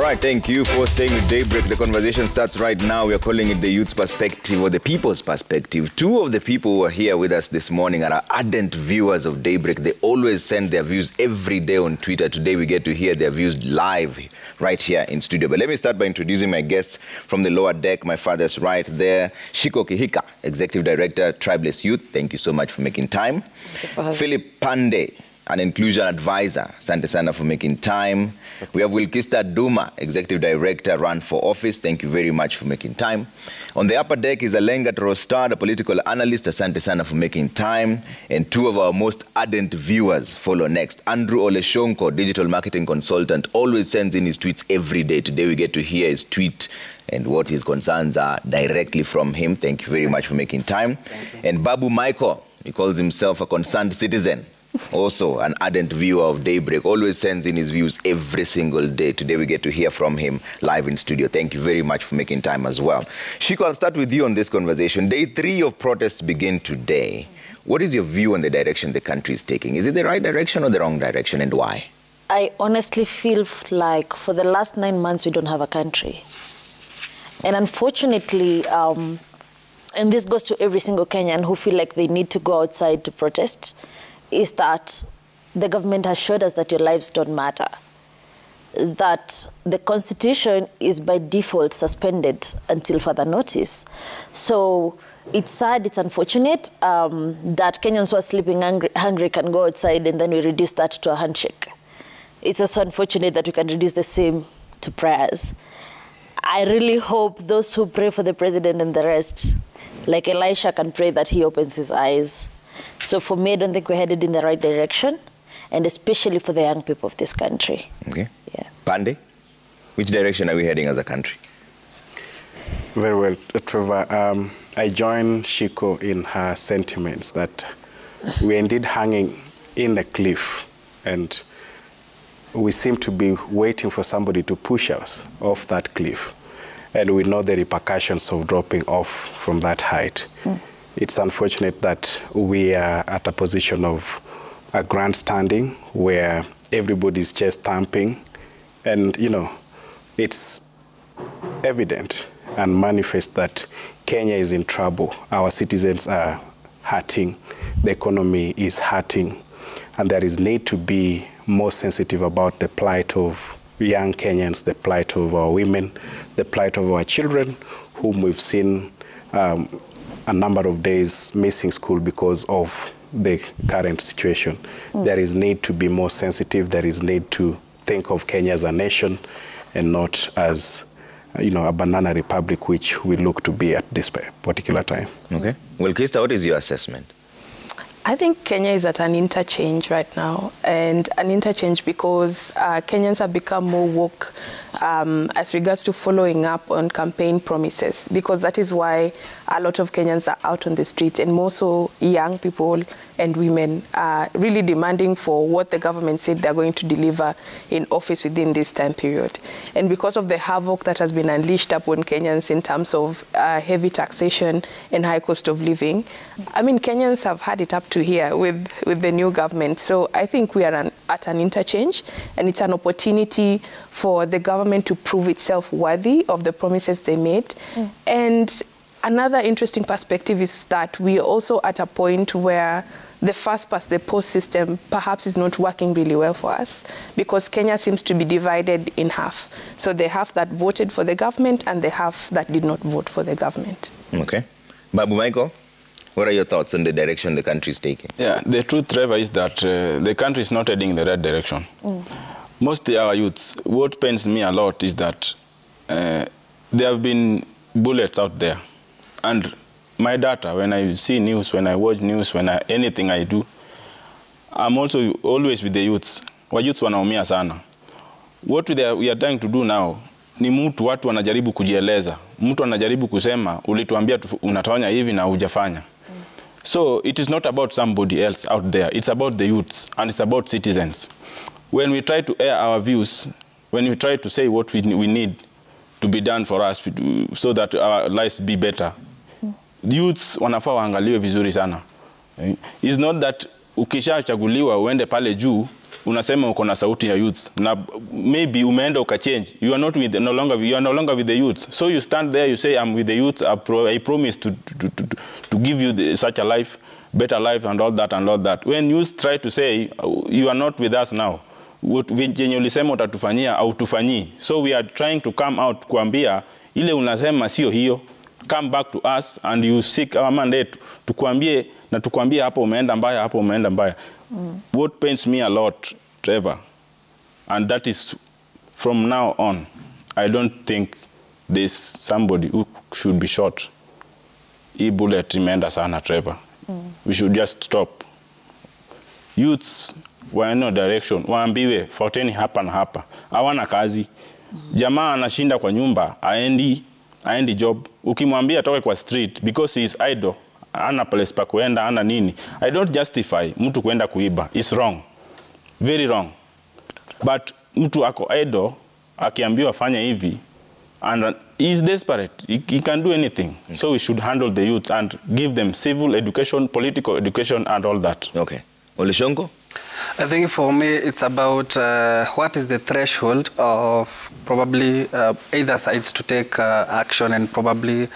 right, thank you for staying with Daybreak. The conversation starts right now. We are calling it the youth's perspective or the people's perspective. Two of the people who are here with us this morning are ardent viewers of Daybreak. They always send their views every day on Twitter. Today we get to hear their views live right here in studio. But let me start by introducing my guests from the lower deck. My father's right there, Shiko Kihika, Executive Director, Tribeless Youth. Thank you so much for making time. Thank you for having me. Philip Pande, an inclusion advisor. Asante sana for making time. We have Wilkista Duma, Executive Director, Run for Office. Thank you very much for making time. On the upper deck is Alenga Trostad, a political analyst. Asante sana for making time. And two of our most ardent viewers follow next. Andrew Oleshonko, digital marketing consultant, always sends in his tweets every day. Today we get to hear his tweet and what his concerns are directly from him. Thank you very much for making time. And Babu Michael, he calls himself a concerned citizen. Also an ardent viewer of Daybreak, always sends in his views every single day. Today we get to hear from him live in studio. Thank you very much for making time as well. Shiko, I'll start with you on this conversation. Day 3 of protests begin today. What is your view on the direction the country is taking? Is it the right direction or the wrong direction, and why? I honestly feel like for the last 9 months we don't have a country. And unfortunately, and this goes to every single Kenyan who feel like they need to go outside to protest, is that the government has showed us that your lives don't matter, that the Constitution is by default suspended until further notice. So it's sad, it's unfortunate that Kenyans who are sleeping hungry can go outside, and then we reduce that to a handshake. It's also unfortunate that we can reduce the same to prayers. I really hope those who pray for the president and the rest, like Elisha, can pray that he opens his eyes. So for me, I don't think we're headed in the right direction, and especially for the young people of this country. Okay. Yeah. Pande, which direction are we heading as a country? Very well, Trevor. I join Shiko in her sentiments that we're indeed hanging in a cliff, and we seem to be waiting for somebody to push us off that cliff. And we know the repercussions of dropping off from that height. It's unfortunate that we are at a position of a grandstanding where everybody's chest thumping. And, you know, it's evident and manifest that Kenya is in trouble. Our citizens are hurting. The economy is hurting. And there is need to be more sensitive about the plight of young Kenyans, the plight of our women, the plight of our children, whom we've seen a number of days missing school because of the current situation. There is need to be more sensitive. There is need to think of Kenya as a nation and not as, you know, a banana republic, which we look to be at this particular time. Okay. Well, Krista, what is your assessment? I think Kenya is at an interchange right now, and an interchange because Kenyans have become more woke as regards to following up on campaign promises, because that is why a lot of Kenyans are out on the street, and more so young people and women are really demanding for what the government said they're going to deliver in office within this time period. And because of the havoc that has been unleashed upon Kenyans in terms of heavy taxation and high cost of living, I mean, Kenyans have had it up to here with the new government. So I think we are at an interchange, and it's an opportunity for the government to prove itself worthy of the promises they made. And another interesting perspective is that we are also at a point where the first past the post system perhaps is not working really well for us, because Kenya seems to be divided in half. So the half that voted for the government and the half that did not vote for the government. Okay. Babu Michael, what are your thoughts on the direction the country is taking? Yeah, the truth, Trevor, is that the country is not heading in the right direction. Mostly our youths, what pains me a lot is that there have been bullets out there. And my data, when I see news, when I watch news, anything I do, I'm also always with the youths. Wa youths wanaumia sana. What we are trying to do now, ni watu wanajaribu kujieleza. Mtu anajaribu kusema, ulituambia unatawanya hivi na hujafanya. So it is not about somebody else out there. It's about the youths, and it's about citizens. When we try to air our views, when we try to say what we need to be done for us so that our lives be better, youths wanafaa waangaliwe vizuri sana. It's not that ukishachaguliwa uende pale juu unasema uko na sauti ya youths na maybe umeenda ukachange, you are no longer with the youths, so you stand there, you say I'm with the youths, I promise to give you such a life, better life and all that. When youths try to say you are not with us now, venye ulisema utatufanyia au tufanyii, so we are trying to come out kuambia ile unasema sio hiyo, come back to us and you seek our mandate, tukuambie hapo umeenda mbaya. What pains me a lot, Trevor, and that is from now on, I don't think there's somebody who should be shot. Hii bullet imeenda sana, Trevor. We should just stop. Youths were in no direction, waambiwe fuateni hapa na hapa, hawana kazi. Jamaa anashinda kwa nyumba, aendi job. Ukimwambia toke kwa street because he is idle, ana place pa kuenda, ana nini. I don't justify mtu kuenda kuiba. It's wrong. Very wrong. But mtu ako idle, akiambiwa fanya hivi, and he is desperate. He can do anything. So we should handle the youth and give them civil education, political education, and all that. Okay. Olushongo? I think for me it's about what is the threshold of probably either sides to take action and probably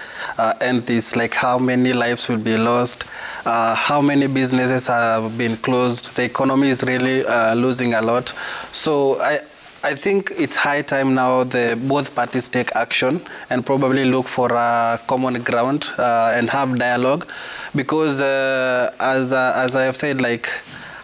end this, like how many lives will be lost, how many businesses have been closed, the economy is really losing a lot. So I think it's high time now both parties take action and probably look for a common ground and have dialogue, because as I have said, like,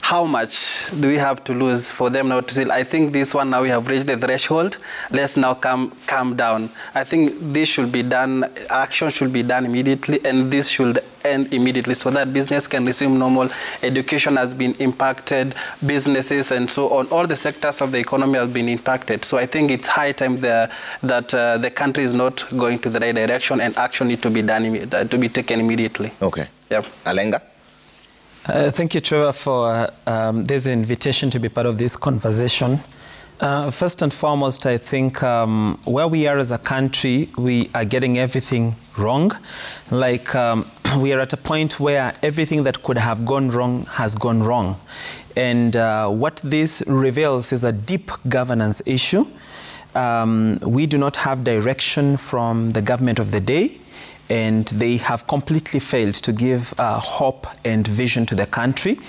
how much do we have to lose for them now to say, I think this one now we have reached the threshold, let's now calm down. I think this should be done, action should be done immediately, and this should end immediately so that business can resume normal. Education has been impacted, businesses and so on, all the sectors of the economy have been impacted. So I think it's high time that the country is not going to the right direction and action needs to be done, to be taken immediately. Okay. Yep. Alenga? Thank you, Trevor, for this invitation to be part of this conversation. First and foremost, I think where we are as a country, we are getting everything wrong. Like we are at a point where everything that could have gone wrong has gone wrong. And what this reveals is a deep governance issue. We do not have direction from the government of the day, and they have completely failed to give hope and vision to the country.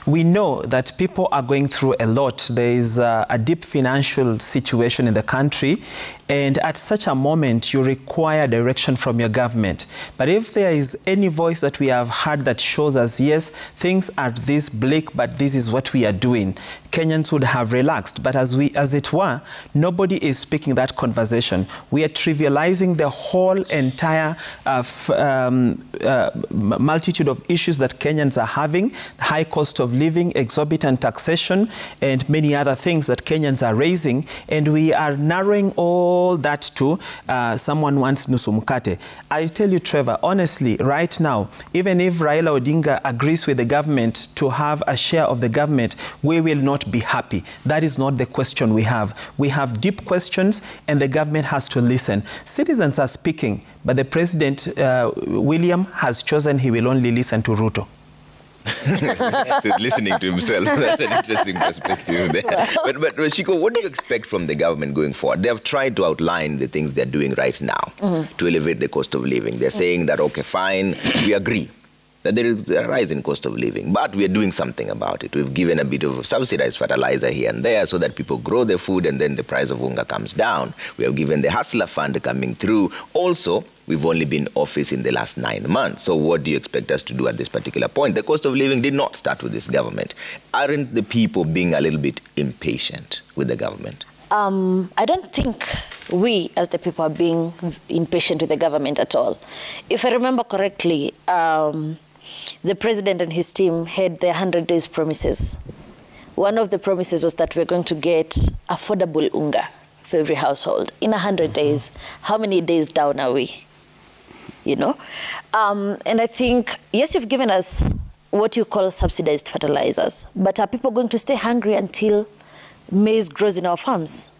We know that people are going through a lot. There is a deep financial situation in the country, and at such a moment, you require direction from your government. But if there is any voice that we have heard that shows us, yes, things are this bleak, but this is what we are doing, Kenyans would have relaxed. But as it were, nobody is speaking that conversation. We are trivializing the whole entire multitude of issues that Kenyans are having, high cost of living, exorbitant taxation, and many other things that Kenyans are raising, and we are narrowing all that to someone wants nusu mkate. I tell you, Trevor, honestly, right now, even if Raila Odinga agrees with the government to have a share of the government, we will not be happy. That is not the question we have. We have deep questions, and the government has to listen. Citizens are speaking, but the President, William, has chosen he will only listen to Ruto. He's listening to himself. That's an interesting perspective there. But Shiko, what do you expect from the government going forward? They have tried to outline the things they're doing right now to elevate the cost of living. They're saying that, okay, fine, we agree that there is a rise in cost of living, but we are doing something about it. We've given a bit of subsidized fertilizer here and there so that people grow their food and then the price of unga comes down. We have given the Hustler Fund coming through. Also, we've only been in office in the last 9 months. So what do you expect us to do at this particular point? The cost of living did not start with this government. Aren't the people being a little bit impatient with the government? I don't think we, as the people, are being impatient with the government at all. If I remember correctly, the president and his team had their 100 days promises. One of the promises was that we're going to get affordable unga for every household in 100 days. How many days down are we? You know? And I think, yes, you've given us what you call subsidized fertilizers, but are people going to stay hungry until maize grows in our farms?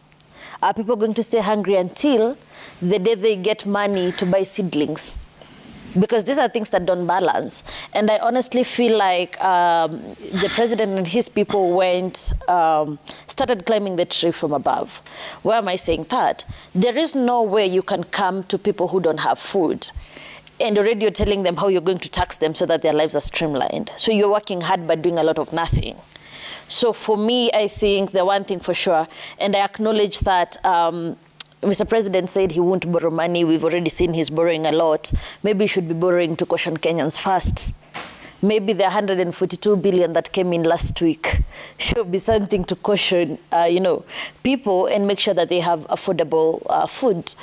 Are people going to stay hungry until the day they get money to buy seedlings? because these are things that don't balance. And I honestly feel like the president and his people started climbing the tree from above. Why am I saying that? There is no way you can come to people who don't have food and already you're telling them how you're going to tax them so that their lives are streamlined. So you're working hard but doing a lot of nothing. So for me, I think the one thing for sure, and I acknowledge that Mr. President said he won't borrow money. We've already seen he's borrowing a lot. Maybe he should be borrowing to caution Kenyans first. Maybe the 142 billion that came in last week should be something to caution, people and make sure that they have affordable food.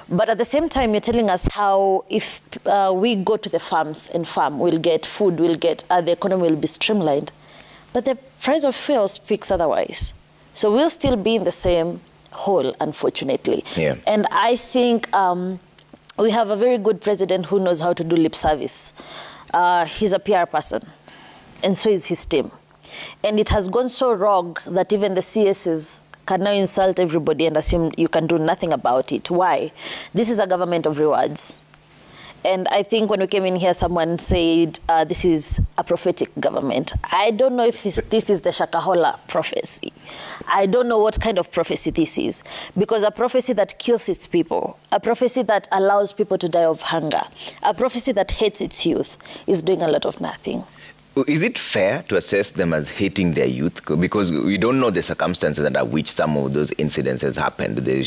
But at the same time, you're telling us how if we go to the farms and farm, we'll get food, the economy will be streamlined. But the price of fuel speaks otherwise. So we'll still be in the same hole, unfortunately. Yeah. And I think we have a very good president who knows how to do lip service. He's a PR person, and so is his team. And it has gone so wrong that even the CSs can now insult everybody and assume you can do nothing about it. Why? This is a government of rewards. And I think when we came in here, someone said this is a prophetic government. I don't know if this is the Shakahola prophecy. I don't know what kind of prophecy this is. Because a prophecy that kills its people, a prophecy that allows people to die of hunger, a prophecy that hates its youth is doing a lot of nothing. Is it fair to assess them as hating their youth? Because we don't know the circumstances under which some of those incidences happened, the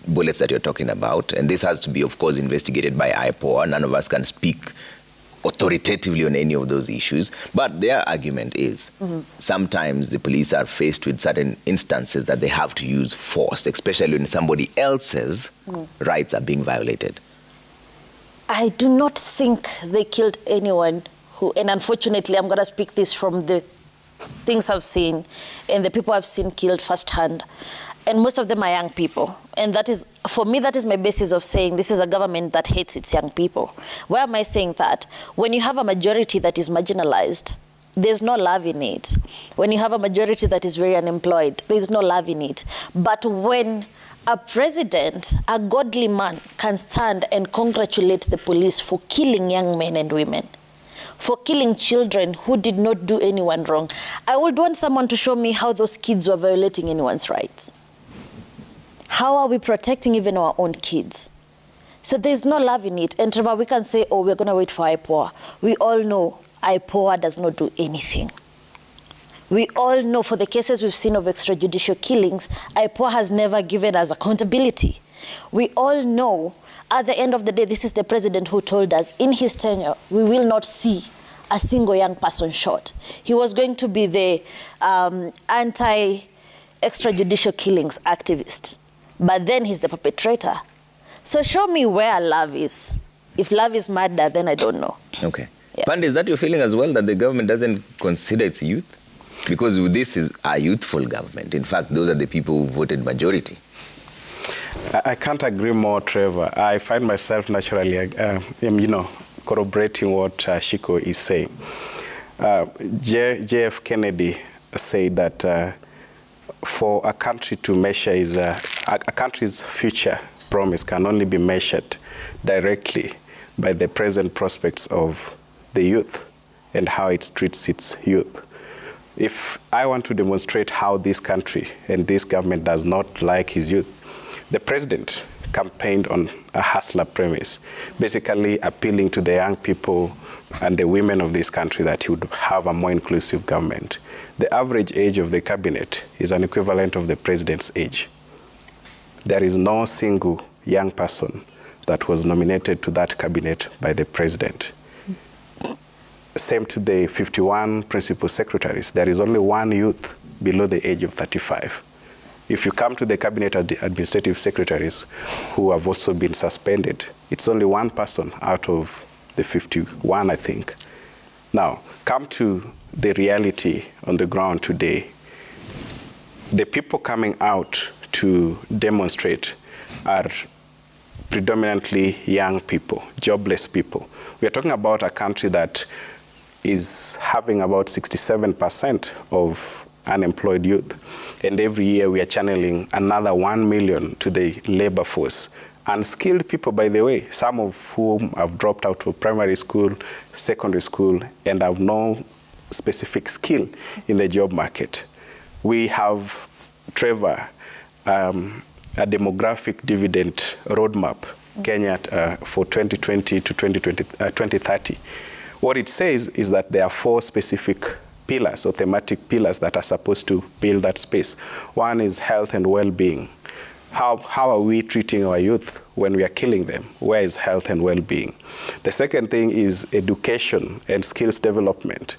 bullets that you're talking about. And this has to be, of course, investigated by IPOA. None of us can speak authoritatively on any of those issues. But their argument is sometimes the police are faced with certain instances that they have to use force, especially when somebody else's rights are being violated. I do not think they killed anyone. And unfortunately, I'm going to speak this from the things I've seen and the people I've seen killed firsthand. And most of them are young people. And that is, for me, that is my basis of saying this is a government that hates its young people. Why am I saying that? When you have a majority that is marginalized, there's no love in it. When you have a majority that is very unemployed, there's no love in it. But when a president, a godly man, can stand and congratulate the police for killing young men and women, for killing children who did not do anyone wrong, I would want someone to show me how those kids were violating anyone's rights. How are we protecting even our own kids? So there's no love in it. And Trevor, we can say, oh, we're going to wait for IPOA. We all know IPOA does not do anything. We all know for the cases we've seen of extrajudicial killings, IPOA has never given us accountability. We all know at the end of the day, this is the president who told us in his tenure, we will not see a single young person shot. He was going to be the anti-extrajudicial killings activist. But then he's the perpetrator. So show me where love is. If love is murder, then I don't know. Okay. Yeah. Pandey, is that your feeling as well, that the government doesn't consider its youth? Because this is a youthful government. In fact, those are the people who voted majority. I can't agree more, Trevor. I find myself naturally, corroborating what Shiko is saying. J.F. Kennedy said that for a country to measure a country's future promise can only be measured directly by the present prospects of the youth and how it treats its youth. If I want to demonstrate how this country and this government does not like his youth, the president campaigned on a hustler premise, basically appealing to the young people and the women of this country that he would have a more inclusive government. The average age of the cabinet is an equivalent of the president's age. There is no single young person that was nominated to that cabinet by the president. Same to the 51 principal secretaries. There is only one youth below the age of 35. If you come to the cabinet administrative secretaries who have also been suspended, it's only one person out of the 51, I think. Now, come to the reality on the ground today. The people coming out to demonstrate are predominantly young people, jobless people. We are talking about a country that is having about 67% of unemployed youth. And every year we are channeling another 1 million to the labor force unskilled people, by the way, some of whom have dropped out of primary school, secondary school, and have no specific skill in the job market. We have, Trevor, a demographic dividend roadmap, Kenya for 2020 to 2030. What it says is that there are 4 specific pillars or thematic pillars that are supposed to build that space. One is health and well-being. How are we treating our youth when we are killing them? Where is health and well-being? The second thing is education and skills development.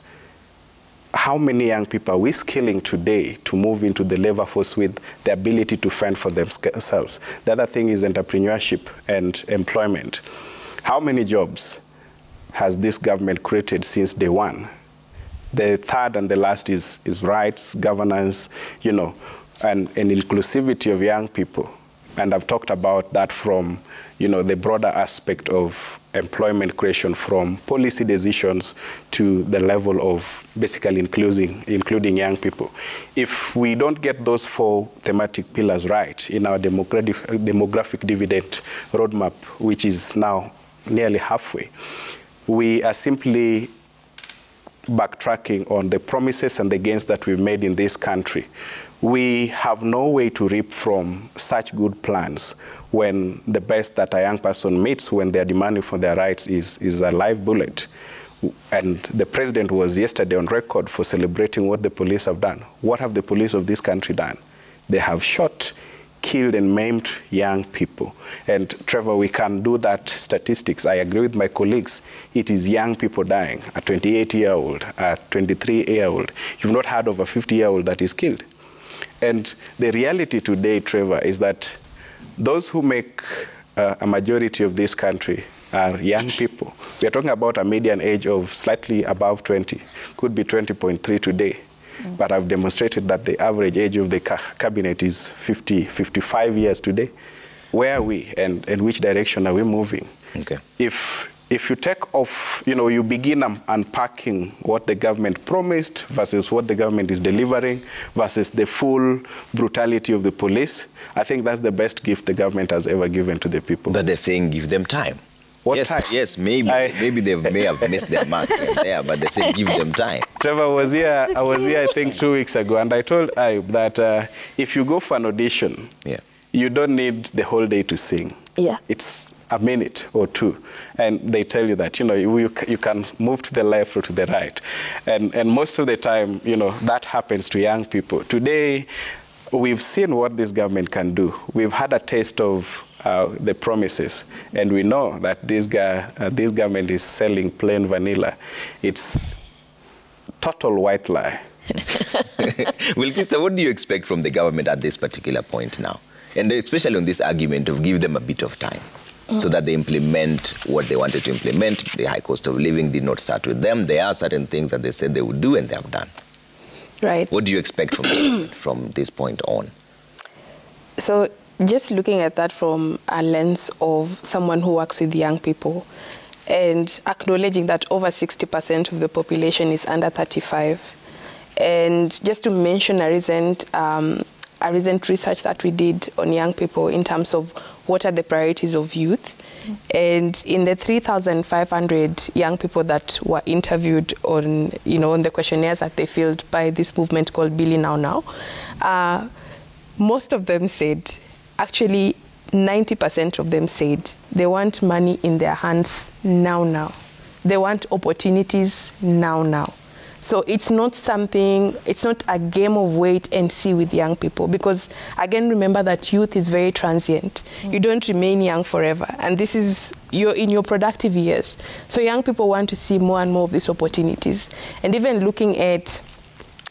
How many young people are we skilling today to move into the labor force with the ability to fend for themselves? The other thing is entrepreneurship and employment. How many jobs has this government created since day one? The third and the last is rights, governance, you know, and inclusivity of young people. And I've talked about that from, you know, the broader aspect of employment creation, from policy decisions to the level of basically including young people. If we don't get those 4 thematic pillars right in our demographic dividend roadmap, which is now nearly halfway, we are simply backtracking on the promises and the gains that we've made in this country. We have no way to reap from such good plans when the best that a young person meets when they're demanding for their rights is a live bullet. And the president was yesterday on record for celebrating what the police have done. What have the police of this country done? They have shot, killed and maimed young people. And Trevor, we can do that statistics. I agree with my colleagues. It is young people dying, a 28-year-old, a 23-year-old. You've not heard of a 50-year-old that is killed. And the reality today, Trevor, is that those who make a majority of this country are young people. We are talking about a median age of slightly above 20, could be 20.3 today. But I've demonstrated that the average age of the cabinet is 55 years today. Where are we and which direction are we moving? Okay. If you take off, you know, you begin unpacking what the government promised versus what the government is delivering versus the full brutality of the police, I think that's the best gift the government has ever given to the people. But they're saying give them time. What time? Yes, maybe they may have missed their marks there, but they said give them time. Trevor, I was here I think 2 weeks ago, and I told Ayub that if you go for an audition, you don't need the whole day to sing. Yeah. It's a minute or 2, and they tell you that, you know, you can move to the left or to the right. And most of the time, you know, that happens to young people. Today, we've seen what this government can do. We've had a taste of the promises, and we know that this government is selling plain vanilla. It's total white lie. Wilkista, what do you expect from the government at this particular point now? And especially on this argument of give them a bit of time so that they implement what they wanted to implement. The high cost of living did not start with them. There are certain things that they said they would do and they have done. Right. What do you expect from the government from this point on? So just looking at that from a lens of someone who works with young people and acknowledging that over 60% of the population is under 35. And just to mention a recent research that we did on young people in terms of what are the priorities of youth. And in the 3,500 young people that were interviewed on, you know, on the questionnaires that they filled by this movement called Billy Now Now, most of them said, actually 90% of them said they want money in their hands now. They want opportunities now. So it's not a game of wait and see with young people, because again, remember that youth is very transient. You don't remain young forever, and this is you're in your productive years. So young people want to see more and more of these opportunities. And even looking at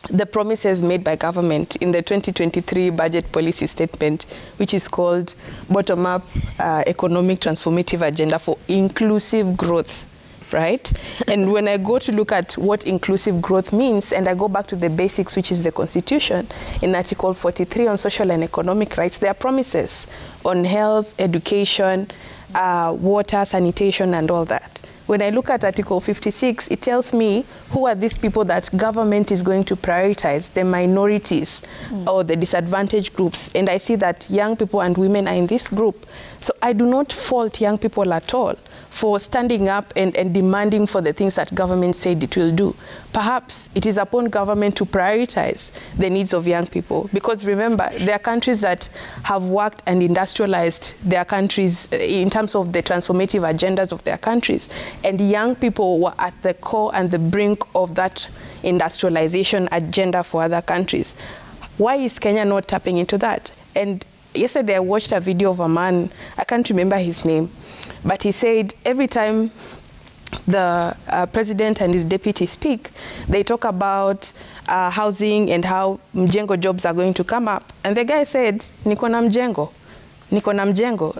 the promises made by government in the 2023 budget policy statement, which is called Bottom-Up Economic Transformative Agenda for Inclusive Growth. Right? And when I go to look at what inclusive growth means, and I go back to the basics, which is the Constitution, in Article 43 on social and economic rights, there are promises on health, education, water, sanitation, and all that. when I look at Article 56, it tells me who are these people that government is going to prioritize, the minorities or the disadvantaged groups. And I see that young people and women are in this group. So I do not fault young people at all for standing up and demanding for the things that government said it will do. Perhaps it is upon government to prioritize the needs of young people. Because remember, there are countries that have worked and industrialized their countries in terms of the transformative agendas of their countries. And young people were at the core and the brink of that industrialization agenda for other countries. Why is Kenya not tapping into that? And yesterday I watched a video of a man, I can't remember his name, but he said every time the president and his deputy speak, they talk about housing and how mjengo jobs are going to come up. And the guy said, niko na mjengo. Niko na mjengo.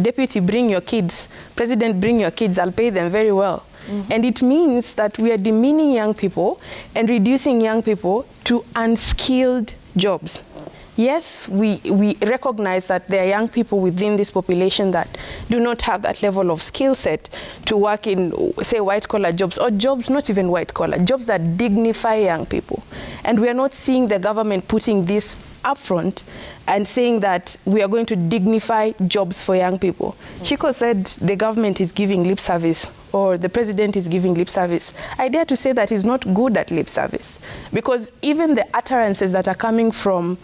Deputy, bring your kids. President, bring your kids. I'll pay them very well. And it means that we are demeaning young people and reducing young people to unskilled jobs. Yes, we recognize that there are young people within this population that do not have that level of skill set to work in, say, white-collar jobs, or jobs not even white-collar, jobs that dignify young people. And we are not seeing the government putting this upfront and saying that we are going to dignify jobs for young people. Chico said the government is giving lip service, or the president is giving lip service. I dare to say that he's not good at lip service, because even the utterances that are coming from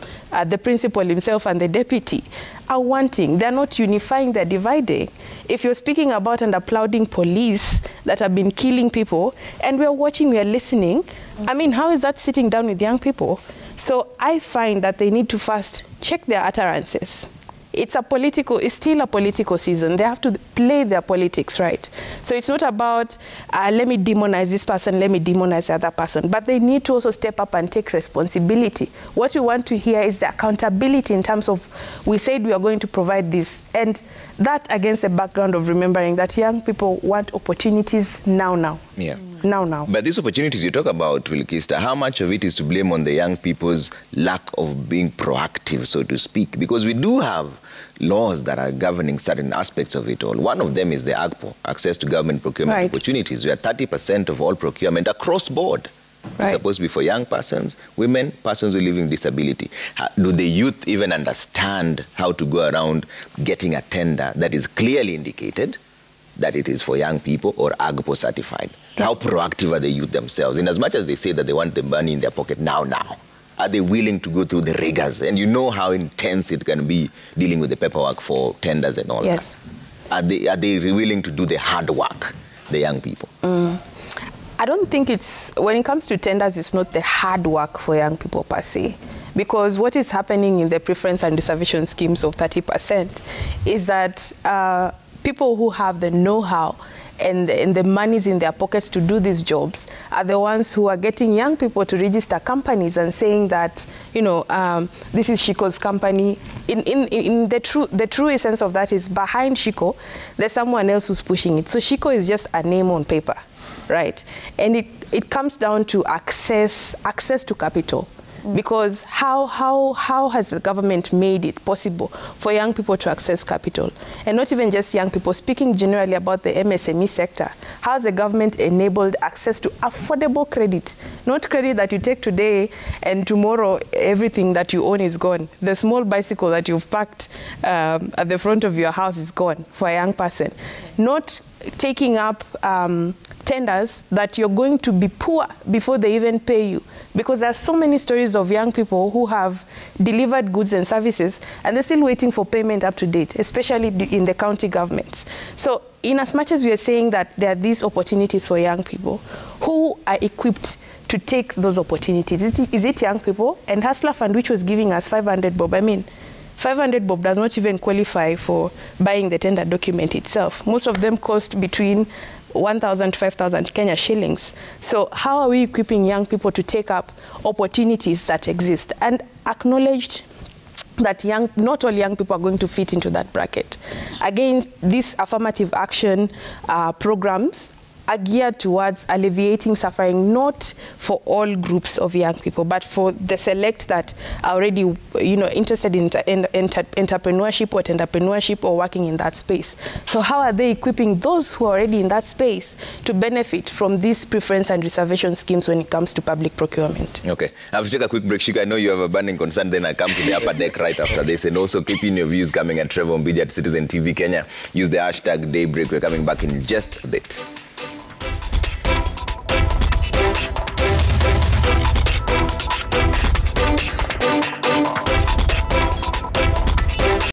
the principal himself and the deputy are wanting. They're not unifying, they're dividing. If you're speaking about and applauding police that have been killing people, and we're watching, we're listening, I mean, how is that sitting down with young people? So I find that they need to first check their utterances. It's still a political season. They have to play their politics, right? So it's not about, let me demonize this person, let me demonize the other person. But they need to also step up and take responsibility. What we want to hear is the accountability in terms of, we said we are going to provide this. And that against the background of remembering that young people want opportunities now. Yeah. Now. But these opportunities you talk about, Wilkista, how much of it is to blame on the young people's lack of being proactive, so to speak? Because we do have laws that are governing certain aspects of it all. One of them is the AGPO, Access to Government Procurement Opportunities, where 30% of all procurement across board is supposed to be for young persons, women, persons who live with disability. Do the youth even understand how to go around getting a tender that is clearly indicated that it is for young people or AGPO certified? How proactive are the youth themselves? In as much as they say that they want the money in their pocket now, are they willing to go through the rigors? And you know how intense it can be dealing with the paperwork for tenders and all that. Are they willing to do the hard work, the young people? I don't think when it comes to tenders, it's not the hard work for young people per se. Because what is happening in the preference and reservation schemes of 30% is that people who have the know-how and the monies in their pockets to do these jobs are the ones who are getting young people to register companies and saying that, you know, this is Shiko's company. In the true essence of that is behind Shiko, there's someone else who's pushing it. So Shiko is just a name on paper, right? And it comes down to access to capital. Because how has the government made it possible for young people to access capital? And not even just young people, speaking generally about the MSME sector. How has the government enabled access to affordable credit? Not credit that you take today and tomorrow everything that you own is gone. The small bicycle that you've parked at the front of your house is gone for a young person. Not taking up tenders that you're going to be poor before they even pay you. Because there are so many stories of young people who have delivered goods and services and they're still waiting for payment up to date, especially in the county governments. So in as much as we are saying that there are these opportunities for young people, who are equipped to take those opportunities? Is it young people? And Hustler Fund, which was giving us 500 bob, 500 bob does not even qualify for buying the tender document itself. Most of them cost between 1,000 to 5,000 Kenya shillings. So how are we equipping young people to take up opportunities that exist and acknowledged that not all young people are going to fit into that bracket? Again, these affirmative action programs are geared towards alleviating suffering, not for all groups of young people, but for the select that are already, interested in entrepreneurship or working in that space. So how are they equipping those who are already in that space to benefit from these preference and reservation schemes when it comes to public procurement? Okay. I have to take a quick break. Shika, I know you have a burning concern, then I come to the upper deck right after this. And also keep in your views coming at Trevor Mbidi at Citizen TV Kenya. Use the hashtag Daybreak. We're coming back in just a bit.